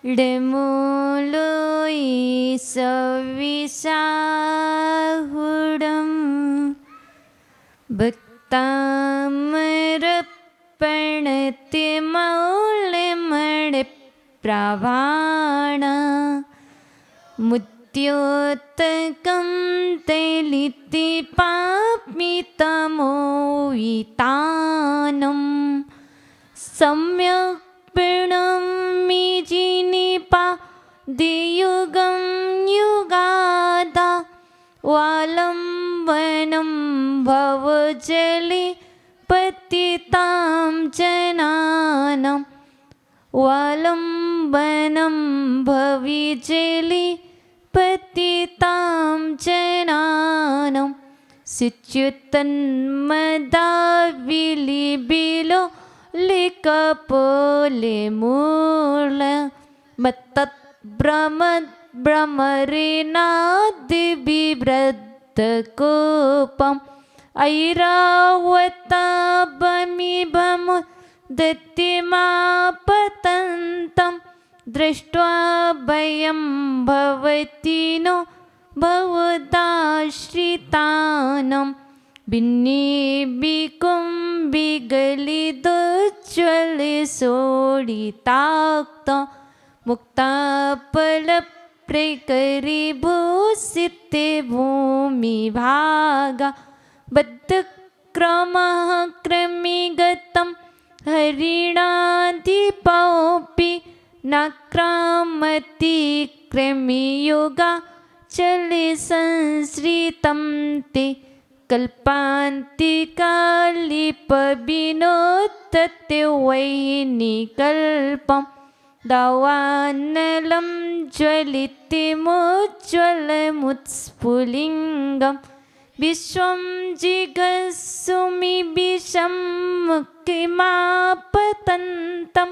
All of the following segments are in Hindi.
डमुलोई सविसाहुडं भक्तामरपणते मौलिमडे प्रवाण मुत्योत्तकं तैलिति पाप्मितमोवितानं सम्यक् प्रणमि जिनिपा दियुगं युगादा वालम्बनं भवजले पतितां जनानां वालम्बनं भविजले पतितां जनानां सिच्युतन्मदाविलिबिलो लिकपोले मूल मत्तत् भ्रमरेनादिबिभ्रद्दकोपम् ऐरावताबमिभमु दत्तिमापतन्तं दृष्ट्वा भयं भवति नो भवदाश्रितानां बिन्नीबिकुम्बिगलिदोज्ज्वले सोडिताक्त मुक्ताफलप्रकरीभूषिते भूमिभागा बद्धक्रमः क्रमिगतं हरिणाधिपोऽपि नाक्रामति क्रमियोगा चले संसृतं ते कल्पान्तिकालिपविनोदते वैनिकल्पं दावानलं ज्वलितिमुज्ज्वलमुत्स्फुलिङ्गं विश्वं जिगस्सुमि विषम्मुखिमापतन्तं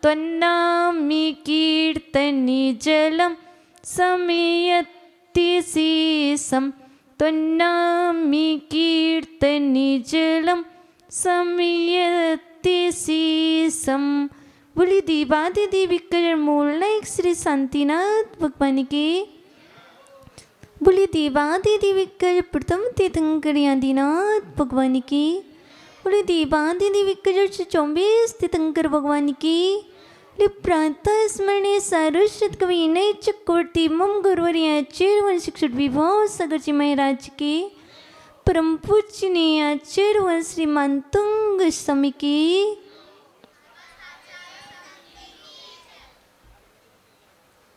त्वन्नामि कीर्तनिजलं समीयति शीशं त्वन्नामि कीर्तनिजलं समीयति शीशं। बोली देवादिदेवी कर मूल नायक श्री शांतिनाथ भगवान की। बोली देवादिदेवी कर प्रथम तीर्थंकर आदिनाथ भगवान की। बोली देवादिदेवी कर 24 तीर्थंकर भगवान की। प्रातः स्मरणे सारस्वत कवि विनय चक्रवर्ती मम गुरुवर्य आचार्य वन शिक्षक विभव सागर जी महाराज की। परम पूजनीय आचार्य वन श्रीमान तुंग स्वामी की।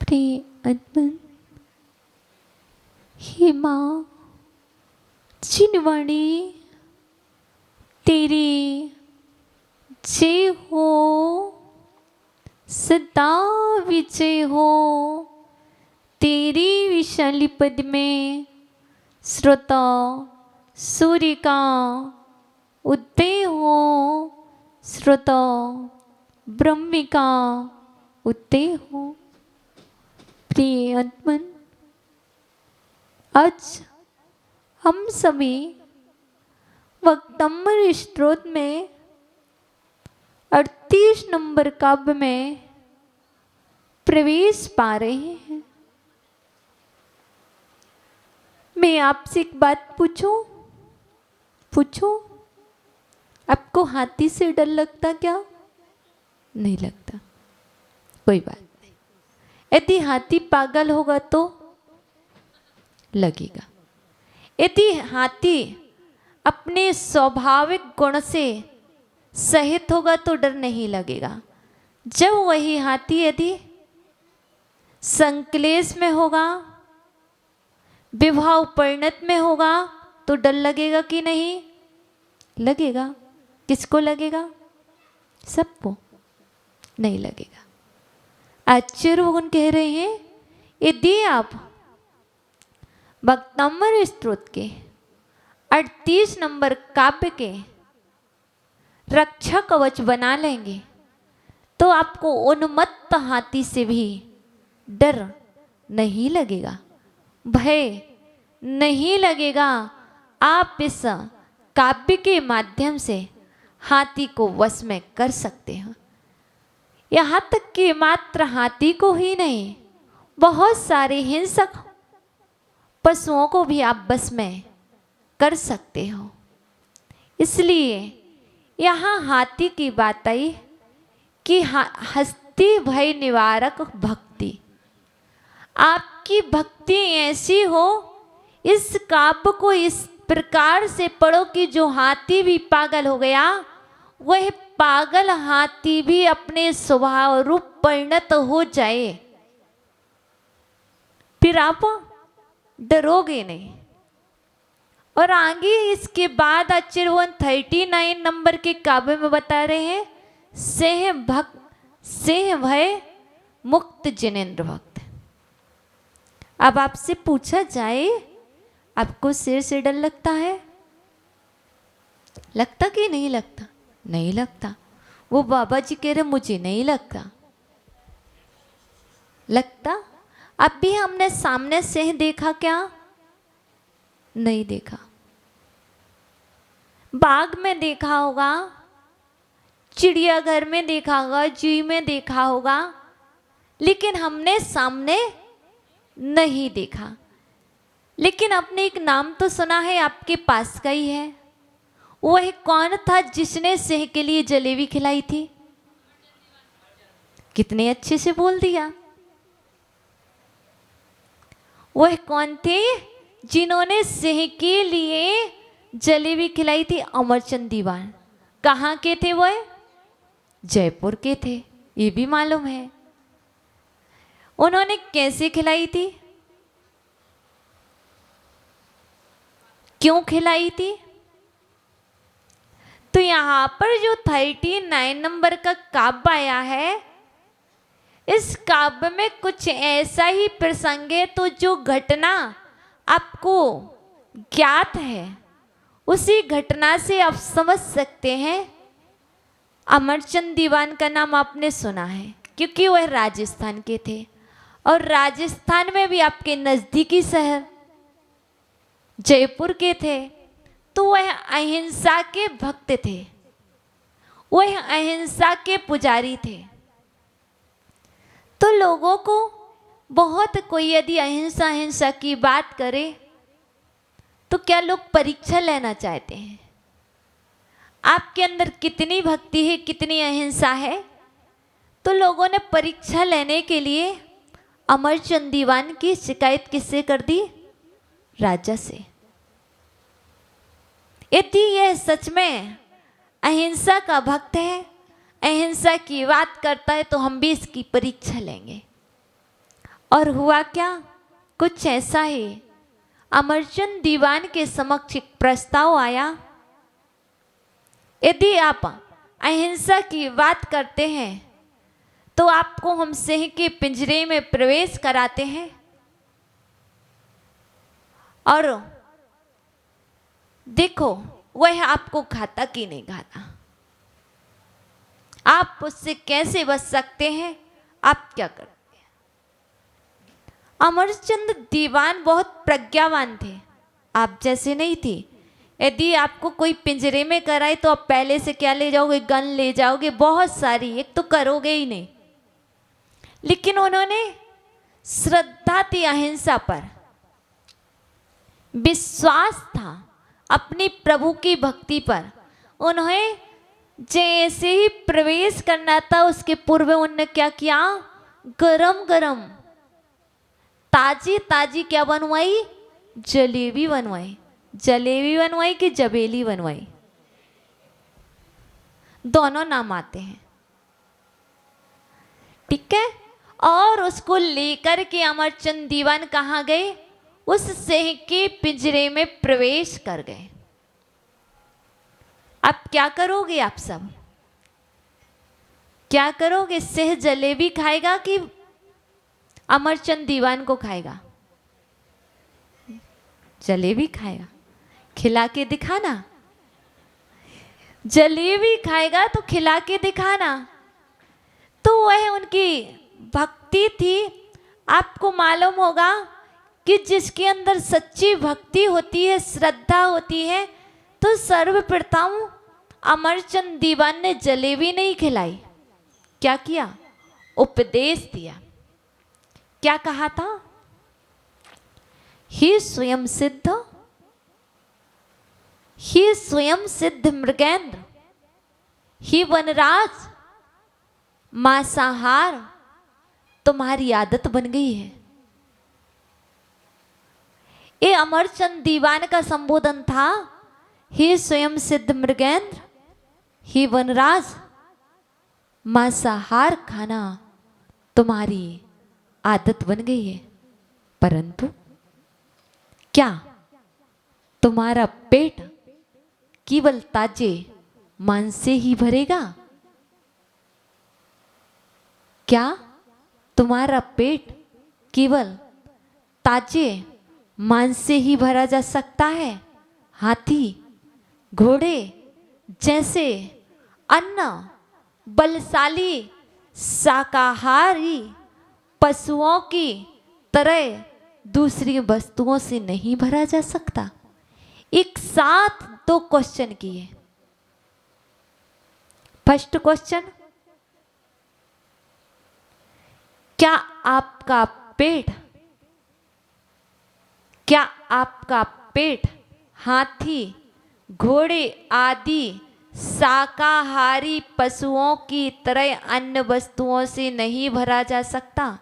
प्रिय अद्भुत हे माँ चिनवाणी तेरी जय हो सदा विजय हो। तेरी विशाली पद में श्रोता सूर्य का उदय हो, श्रोता ब्रह्म का उदय हो। प्रिय अद्भुत आज हम सभी वक्तम्बर स्त्रोत में 38 नंबर काव्य में प्रवेश पा रहे हैं। मैं आपसे एक बात पूछूं? आपको हाथी से डर लगता क्या? नहीं लगता, कोई बात नहीं। यदि हाथी पागल होगा तो लगेगा। यदि हाथी अपने स्वाभाविक गुण से सहित होगा तो डर नहीं लगेगा। जब वही हाथी यदि संक्लेश में होगा, विवाह परिणत में होगा तो डर लगेगा कि नहीं लगेगा? किसको लगेगा? सबको नहीं लगेगा। आचार्य भगवान कह रहे हैं यदि आप वक्तम्बर स्त्रोत के 38 नंबर काव्य के रक्षा कवच बना लेंगे तो आपको उन्मत्त हाथी से भी डर नहीं लगेगा, भय नहीं लगेगा। आप इस काव्य के माध्यम से हाथी को वश में कर सकते हैं। यहाँ तक कि मात्र हाथी को ही नहीं, बहुत सारे हिंसक पशुओं को भी आप बस में कर सकते हो। इसलिए यहाँ हाथी की बात आई कि हस्ती भय निवारक भक्ति। आपकी भक्ति ऐसी हो, इस काव्य को इस प्रकार से पढ़ो कि जो हाथी भी पागल हो गया, वह पागल हाथी भी अपने स्वभाव रूप परिणत हो जाए, फिर आप डरोगे नहीं। और आगे इसके बाद आचार्य 139 नंबर के काव्य में बता रहे हैं, सिंह भय मुक्त जिनेन्द्र भक्त। अब आपसे पूछा जाए, आपको शेर से डर लगता है? लगता कि नहीं लगता? नहीं लगता। वो बाबा जी कह रहे मुझे नहीं लगता। लगता? अब भी हमने सामने सिंह देखा क्या? नहीं देखा। बाग में देखा होगा, चिड़ियाघर में देखा होगा, जू में देखा होगा, लेकिन हमने सामने नहीं देखा। लेकिन आपने एक नाम तो सुना है, आपके पास का ही है। वह कौन था जिसने सिंह के लिए जलेबी खिलाई थी? कितने अच्छे से बोल दिया। वह कौन थे जिन्होंने सिंह के लिए जलेबी खिलाई थी? अमरचंद दीवान। कहाँ के थे वह? जयपुर के थे, ये भी मालूम है। उन्होंने कैसे खिलाई थी? क्यों खिलाई थी? तो यहां पर जो 39 नंबर का काव्य आया है, इस काव्य में कुछ ऐसा ही प्रसंग है, तो जो घटना आपको ज्ञात है उसी घटना से आप समझ सकते हैं। अमरचंद दीवान का नाम आपने सुना है, क्योंकि वह राजस्थान के थे, और राजस्थान में भी आपके नजदीकी शहर जयपुर के थे। तो वह अहिंसा के भक्त थे, वह अहिंसा के पुजारी थे। तो लोगों को बहुत, कोई यदि अहिंसा अहिंसा की बात करे तो क्या लोग परीक्षा लेना चाहते हैं? आपके अंदर कितनी भक्ति है, कितनी अहिंसा है? तो लोगों ने परीक्षा लेने के लिए अमरचंद दीवान की शिकायत किससे कर दी? राजा से। यदि यह सच में अहिंसा का भक्त है, अहिंसा की बात करता है, तो हम भी इसकी परीक्षा लेंगे। और हुआ क्या? कुछ ऐसा ही। अमरचंद दीवान के समक्ष एक प्रस्ताव आया, यदि आप अहिंसा की बात करते हैं तो आपको हम सिंह के पिंजरे में प्रवेश कराते हैं, और देखो वह आपको खाता कि नहीं खाता, आप उससे कैसे बच सकते हैं, आप क्या करते हैं। अमरचंद दीवान बहुत प्रज्ञावान थे, आप जैसे नहीं थे। यदि आपको कोई पिंजरे में कराए तो आप पहले से क्या ले जाओगे? गन ले जाओगे, बहुत सारी, एक तो करोगे ही नहीं। लेकिन उन्होंने श्रद्धा थी अहिंसा पर, विश्वास था अपनी प्रभु की भक्ति पर। उन्हें जैसे ही प्रवेश करना था, उसके पूर्व उन्होंने क्या किया? गरम गरम ताजी ताजी क्या बनवाई? जलेबी बनवाई। जलेबी बनवाई कि जबेली बनवाई? दोनों नाम आते हैं, ठीक है। और उसको लेकर के अमरचंद दीवान कहाँ गए? उस सिंह के पिंजरे में प्रवेश कर गए। अब क्या करोगे आप सब? क्या करोगे? सिंह जलेबी खाएगा कि अमरचंद दीवान को खाएगा? जलेबी खाएगा। खिला के दिखाना। जलेबी खाएगा तो खिला के दिखाना। तो वह उनकी भक्ति थी। आपको मालूम होगा कि जिसके अंदर सच्ची भक्ति होती है, श्रद्धा होती है, तो सर्वप्रथम अमरचंद दीवान ने जलेबी नहीं खिलाई, क्या किया? उपदेश दिया। क्या कहा था? हे स्वयं सिद्ध मृगेंद्र, हे वनराज, मांसाहार तुम्हारी आदत बन गई है। ये अमरचंद दीवान का संबोधन था। हे स्वयं सिद्ध मृगेंद्र, हे वनराज, मांसाहार खाना तुम्हारी आदत बन गई है, परंतु क्या तुम्हारा पेट केवल ताजे मांस से ही भरेगा? क्या तुम्हारा पेट केवल ताजे मांस से ही भरा जा सकता है? हाथी घोड़े जैसे अन्य बलशाली शाकाहारी पशुओं की तरह दूसरी वस्तुओं से नहीं भरा जा सकता। एक साथ दो क्वेश्चन किए। फर्स्ट क्वेश्चन, क्या आपका पेट हाथी घोड़े आदि शाकाहारी पशुओं की तरह अन्य वस्तुओं से नहीं भरा जा सकता?